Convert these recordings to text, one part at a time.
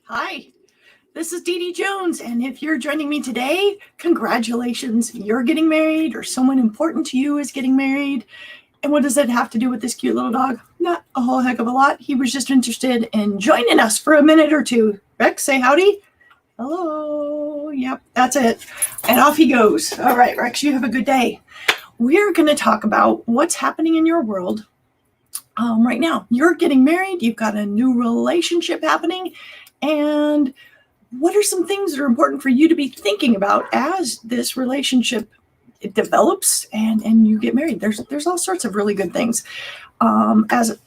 Hi, this is DeDe Jones, and if you're joining me today, congratulations, you're getting married, or someone important to you is getting married. And what does that have to do with this cute little dog? Not a whole heck of a lot. He was just interested in joining us for a minute or two. Rex, say howdy. Hello. Yep, that's it. And off he goes. All right, Rex, you have a good day. We're going to talk about what's happening in your world right now. You're getting married, you've got a new relationship happening, and what are some things that are important for you to be thinking about as this relationship develops and you get married? There's all sorts of really good things. As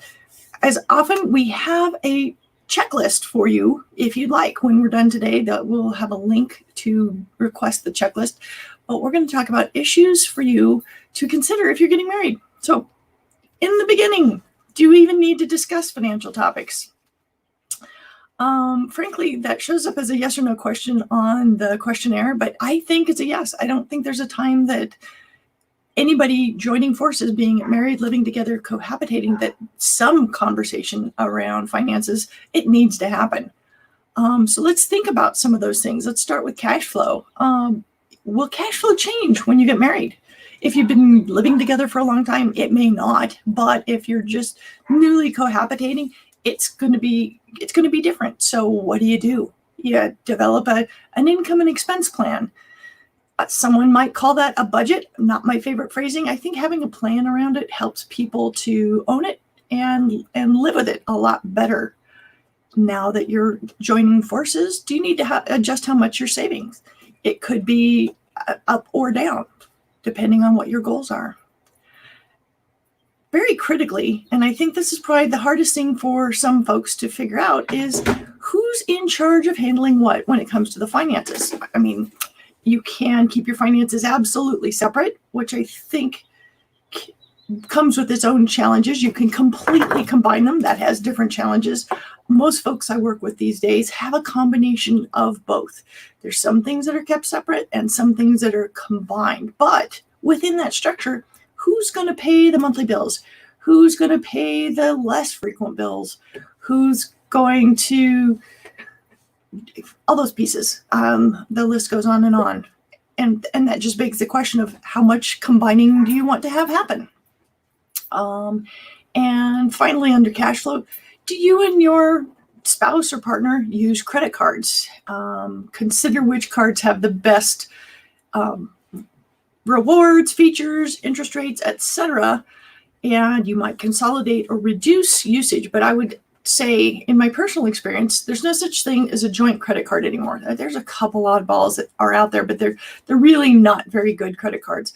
often, we have a checklist for you if you'd like. When we're done today, that we'll have a link to request the checklist. But we're going to talk about issues for you to consider if you're getting married. So, in the beginning, do you even need to discuss financial topics? Frankly, that shows up as a yes or no question on the questionnaire, but I think it's a yes. I don't think there's a time that anybody joining forces, being married, living together, cohabitating, that some conversation around finances, it needs to happen. So let's think about some of those things. Let's start with cash flow. Will cash flow change when you get married? If you've been living together for a long time, it may not. But if you're just newly cohabitating, it's going to be different. So what do? You develop an income and expense plan. Someone might call that a budget. Not my favorite phrasing. I think having a plan around it helps people to own it and live with it a lot better. Now that you're joining forces, do you need to adjust how much you're saving? It could be up or down, depending on what your goals are. Very critically, and I think this is probably the hardest thing for some folks to figure out, is who's in charge of handling what when it comes to the finances. I mean, you can keep your finances absolutely separate, which I think comes with its own challenges. You can completely combine them. That has different challenges. Most folks I work with these days have a combination of both. There's some things that are kept separate and some things that are combined. But within that structure, who's going to pay the monthly bills? Who's going to pay the less frequent bills? Who's going to... all those pieces. The list goes on. And that just begs the question of how much combining do you want to have happen? And finally, under cash flow, do you and your spouse or partner use credit cards? Consider which cards have the best rewards, features, interest rates, etc. And you might consolidate or reduce usage. But I would say, in my personal experience, there's no such thing as a joint credit card anymore. There's a couple oddballs that are out there, but they're really not very good credit cards.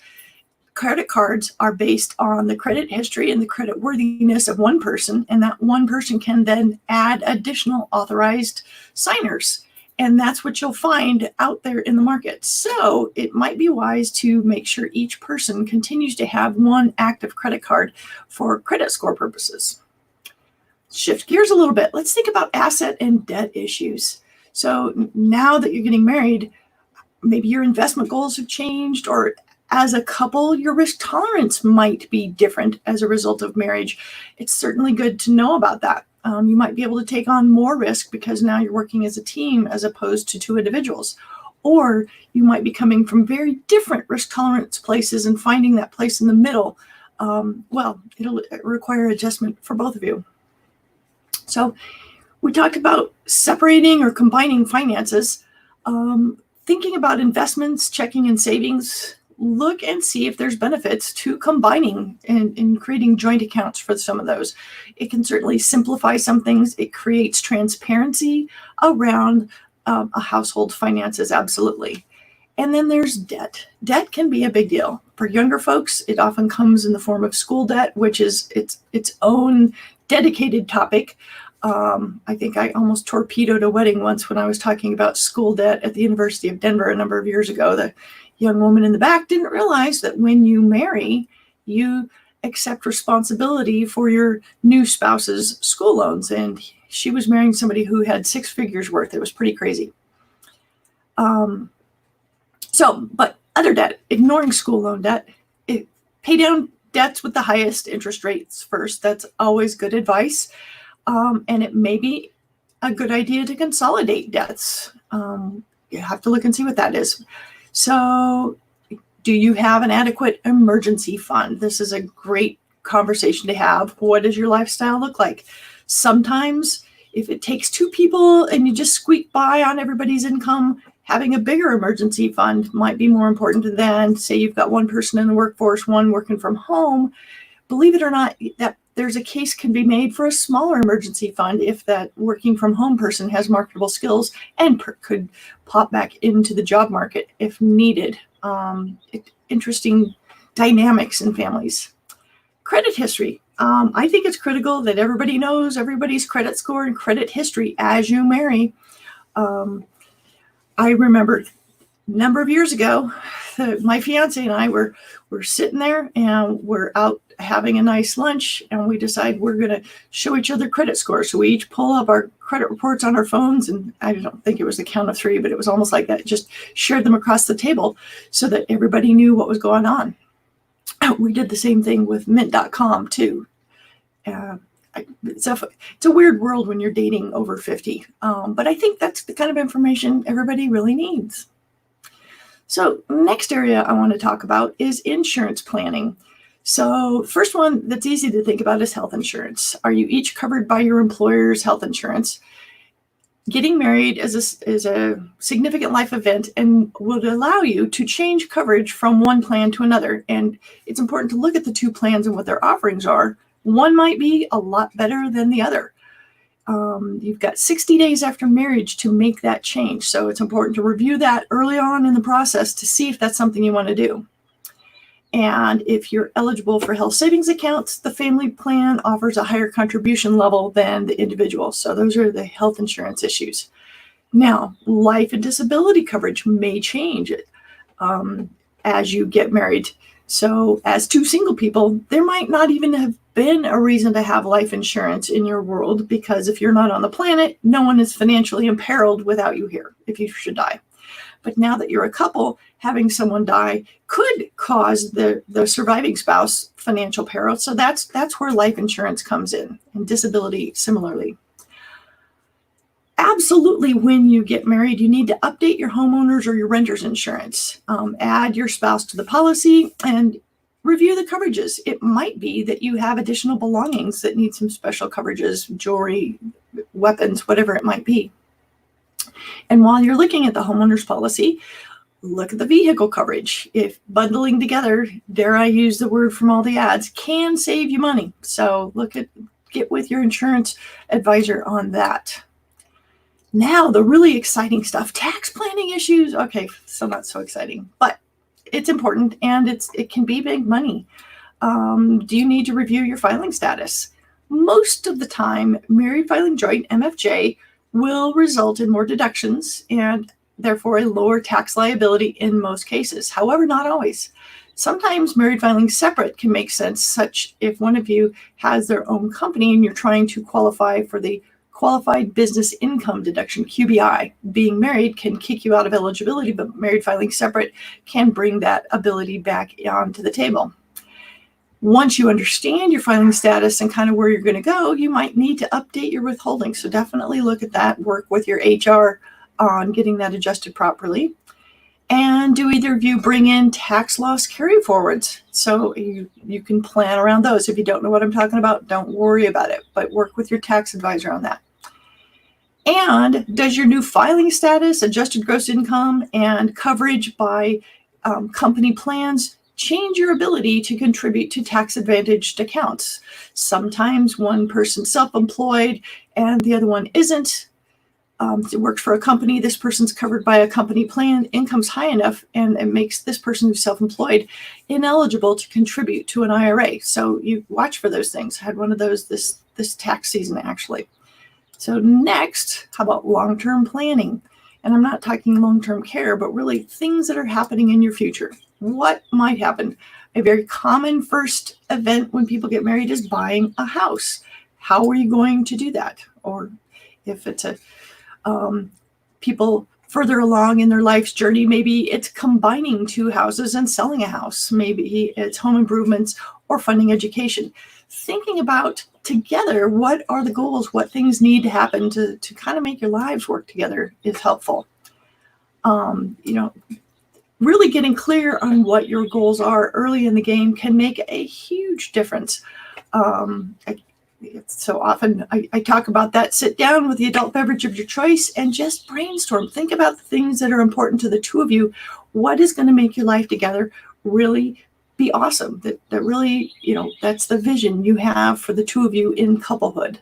Credit cards are based on the credit history and the credit worthiness of one person, and that one person can then add additional authorized signers. And that's what you'll find out there in the market. So it might be wise to make sure each person continues to have one active credit card for credit score purposes. Shift gears a little bit. Let's think about asset and debt issues. So now that you're getting married, maybe your investment goals have changed, or as a couple, your risk tolerance might be different as a result of marriage. It's certainly good to know about that. You might be able to take on more risk because now you're working as a team as opposed to two individuals. Or you might be coming from very different risk tolerance places and finding that place in the middle. It'll require adjustment for both of you. So we talked about separating or combining finances, thinking about investments, checking and savings. Look and see if there's benefits to combining and creating joint accounts for some of those. It can certainly simplify some things. It creates transparency around a household finances, absolutely. And then there's debt. Debt can be a big deal. For younger folks, it often comes in the form of school debt, which is its own dedicated topic. I think I almost torpedoed a wedding once when I was talking about school debt at the University of Denver a number of years ago. The young woman in the back didn't realize that when you marry, you accept responsibility for your new spouse's school loans. And she was marrying somebody who had 6 figures worth. It was pretty crazy. But other debt, ignoring school loan debt, pay down debts with the highest interest rates first. That's always good advice. And it may be a good idea to consolidate debts. You have to look and see what that is. So, do you have an adequate emergency fund? This is a great conversation to have. What does your lifestyle look like? Sometimes, if it takes two people and you just squeak by on everybody's income, having a bigger emergency fund might be more important than, say, you've got one person in the workforce, one working from home. Believe it or not, that there's a case can be made for a smaller emergency fund if that working from home person has marketable skills and could pop back into the job market if needed. Interesting dynamics in families. Credit history. I think it's critical that everybody knows everybody's credit score and credit history as you marry. I remember a number of years ago, my fiance and I were sitting there and we're out having a nice lunch, and we decide we're going to show each other credit scores. So we each pull up our credit reports on our phones, and I don't think it was a count of three, but it was almost like that. Just shared them across the table so that everybody knew what was going on. We did the same thing with mint.com too. It's a weird world when you're dating over 50, but I think that's the kind of information everybody really needs. So next area I want to talk about is insurance planning. So first one that's easy to think about is health insurance. Are you each covered by your employer's health insurance? Getting married is a significant life event and would allow you to change coverage from one plan to another. And it's important to look at the two plans and what their offerings are. One might be a lot better than the other. You've got 60 days after marriage to make that change. So it's important to review that early on in the process to see if that's something you want to do. And if you're eligible for health savings accounts, the family plan offers a higher contribution level than the individual. So those are the health insurance issues. Now, life and disability coverage may change as you get married. So as two single people, there might not even have been a reason to have life insurance in your world, because if you're not on the planet, no one is financially imperiled without you here if you should die. But now that you're a couple, having someone die could cause the surviving spouse financial peril. So that's where life insurance comes in, and disability similarly. Absolutely, when you get married, you need to update your homeowners or your renter's insurance. Add your spouse to the policy and review the coverages. It might be that you have additional belongings that need some special coverages, jewelry, weapons, whatever it might be. And while you're looking at the homeowner's policy, look at the vehicle coverage. If bundling together, dare I use the word from all the ads, can save you money. So get with your insurance advisor on that. Now, the really exciting stuff, tax planning issues. Okay, so not so exciting, but it's important and it can be big money. Do you need to review your filing status? Most of the time, married filing joint, MFJ, will result in more deductions and therefore a lower tax liability in most cases. However, not always. Sometimes married filing separate can make sense, such if one of you has their own company and you're trying to qualify for the Qualified Business Income Deduction, QBI. Being married can kick you out of eligibility, but married filing separate can bring that ability back onto the table. Once you understand your filing status and kind of where you're going to go, you might need to update your withholding. So definitely look at that, work with your HR on getting that adjusted properly. And do either of you bring in tax loss carry forwards? So you can plan around those. If you don't know what I'm talking about, don't worry about it, but work with your tax advisor on that. And does your new filing status, adjusted gross income, and coverage by company plans change your ability to contribute to tax-advantaged accounts? Sometimes one person's self-employed and the other one isn't. It works for a company. This person's covered by a company plan. Income's high enough, and it makes this person who's self-employed ineligible to contribute to an IRA. So you watch for those things. I had one of those this tax season, actually. So next, how about long-term planning? And I'm not talking long-term care, but really things that are happening in your future. What might happen? A very common first event when people get married is buying a house. How are you going to do that? Or if it's people further along in their life's journey. Maybe it's combining two houses and selling a house. Maybe it's home improvements or funding education. Thinking about together, what are the goals, what things need to happen to kind of make your lives work together is helpful. Really getting clear on what your goals are early in the game can make a huge difference. So often I talk about that. Sit down with the adult beverage of your choice and just brainstorm. Think about the things that are important to the two of you. What is going to make your life together really be awesome? That really, that's the vision you have for the two of you in couplehood.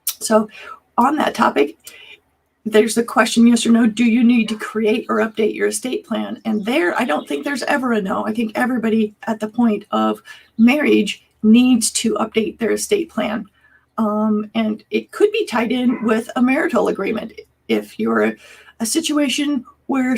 So on that topic, there's the question, yes or no, do you need to create or update your estate plan? And there, I don't think there's ever a no. I think everybody at the point of marriage needs to update their estate plan. And it could be tied in with a marital agreement. If you're a situation where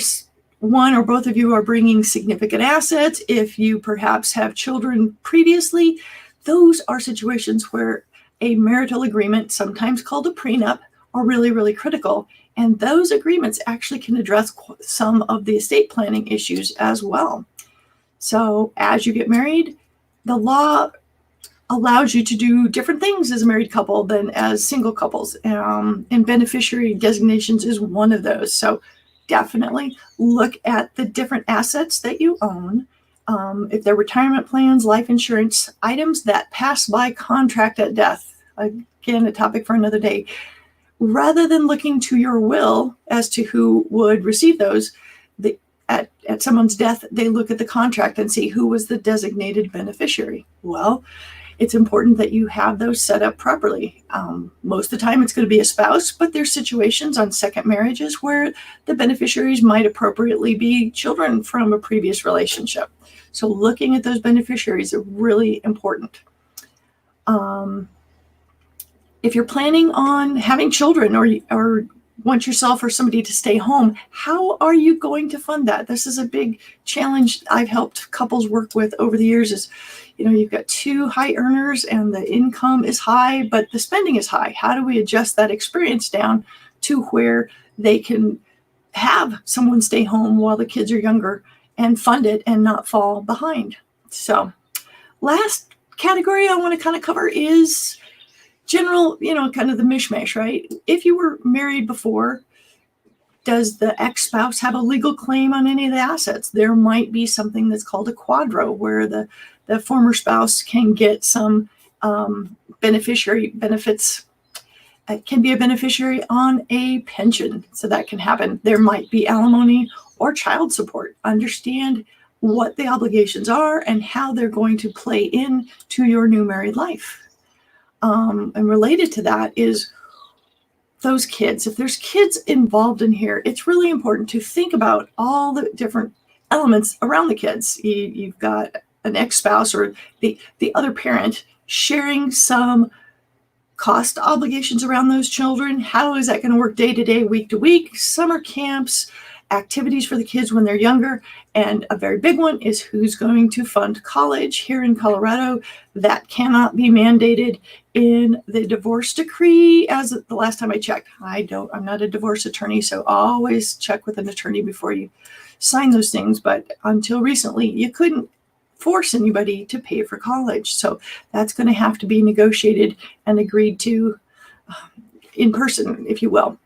one or both of you are bringing significant assets, if you perhaps have children previously, those are situations where a marital agreement, sometimes called a prenup, are really, really critical. And those agreements actually can address some of the estate planning issues as well. So as you get married, the law allows you to do different things as a married couple than as single couples. And beneficiary designations is one of those. So definitely look at the different assets that you own. If they're retirement plans, life insurance, items that pass by contract at death. Again, a topic for another day. Rather than looking to your will as to who would receive those, at someone's death, they look at the contract and see who was the designated beneficiary. Well, it's important that you have those set up properly. Most of the time it's going to be a spouse, but there's situations on second marriages where the beneficiaries might appropriately be children from a previous relationship. So looking at those beneficiaries are really important. If you're planning on having children or want yourself or somebody to stay home, how are you going to fund that? This is a big challenge I've helped couples work with over the years is, you've got two high earners and the income is high, but the spending is high. How do we adjust that experience down to where they can have someone stay home while the kids are younger and fund it and not fall behind? So last category I want to kind of cover is general, kind of the mishmash, right? If you were married before, does the ex-spouse have a legal claim on any of the assets? There might be something that's called a quadro, where the former spouse can get some beneficiary benefits. It can be a beneficiary on a pension, so that can happen. There might be alimony or child support. Understand what the obligations are and how they're going to play into your new married life. And related to that is those kids. If there's kids involved in here, it's really important to think about all the different elements around the kids. You've got an ex-spouse or the other parent sharing some cost obligations around those children. How is that going to work day to day, week to week? Summer camps, activities for the kids when they're younger. And a very big one is who's going to fund college here in Colorado. That cannot be mandated in the divorce decree as the last time I checked. I'm not a divorce attorney, so always check with an attorney before you sign those things. But until recently, you couldn't force anybody to pay for college. So that's going to have to be negotiated and agreed to in person, if you will.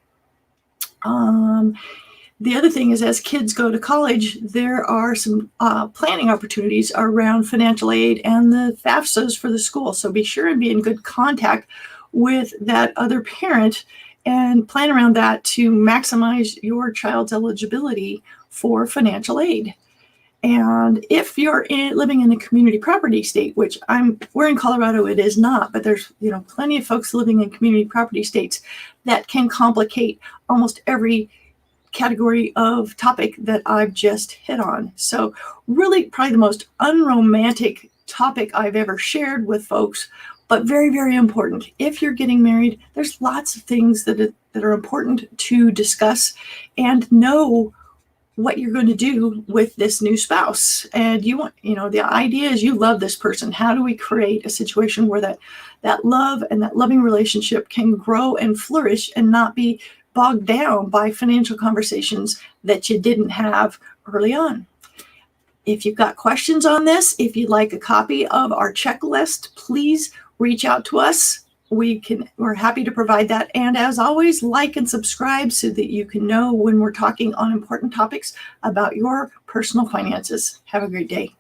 The other thing is, as kids go to college, there are some planning opportunities around financial aid and the FAFSAs for the school. So be sure and be in good contact with that other parent and plan around that to maximize your child's eligibility for financial aid. And if you're living in a community property state, which we're in Colorado, it is not, but there's plenty of folks living in community property states that can complicate almost every category of topic that I've just hit on. So really probably the most unromantic topic I've ever shared with folks, but very, very important. If you're getting married, there's lots of things that are important to discuss and know what you're going to do with this new spouse. And the idea is you love this person. How do we create a situation where that love and that loving relationship can grow and flourish and not be bogged down by financial conversations that you didn't have early on. If you've got questions on this, if you'd like a copy of our checklist, please reach out to us. We're happy to provide that. And as always, like and subscribe so that you can know when we're talking on important topics about your personal finances. Have a great day.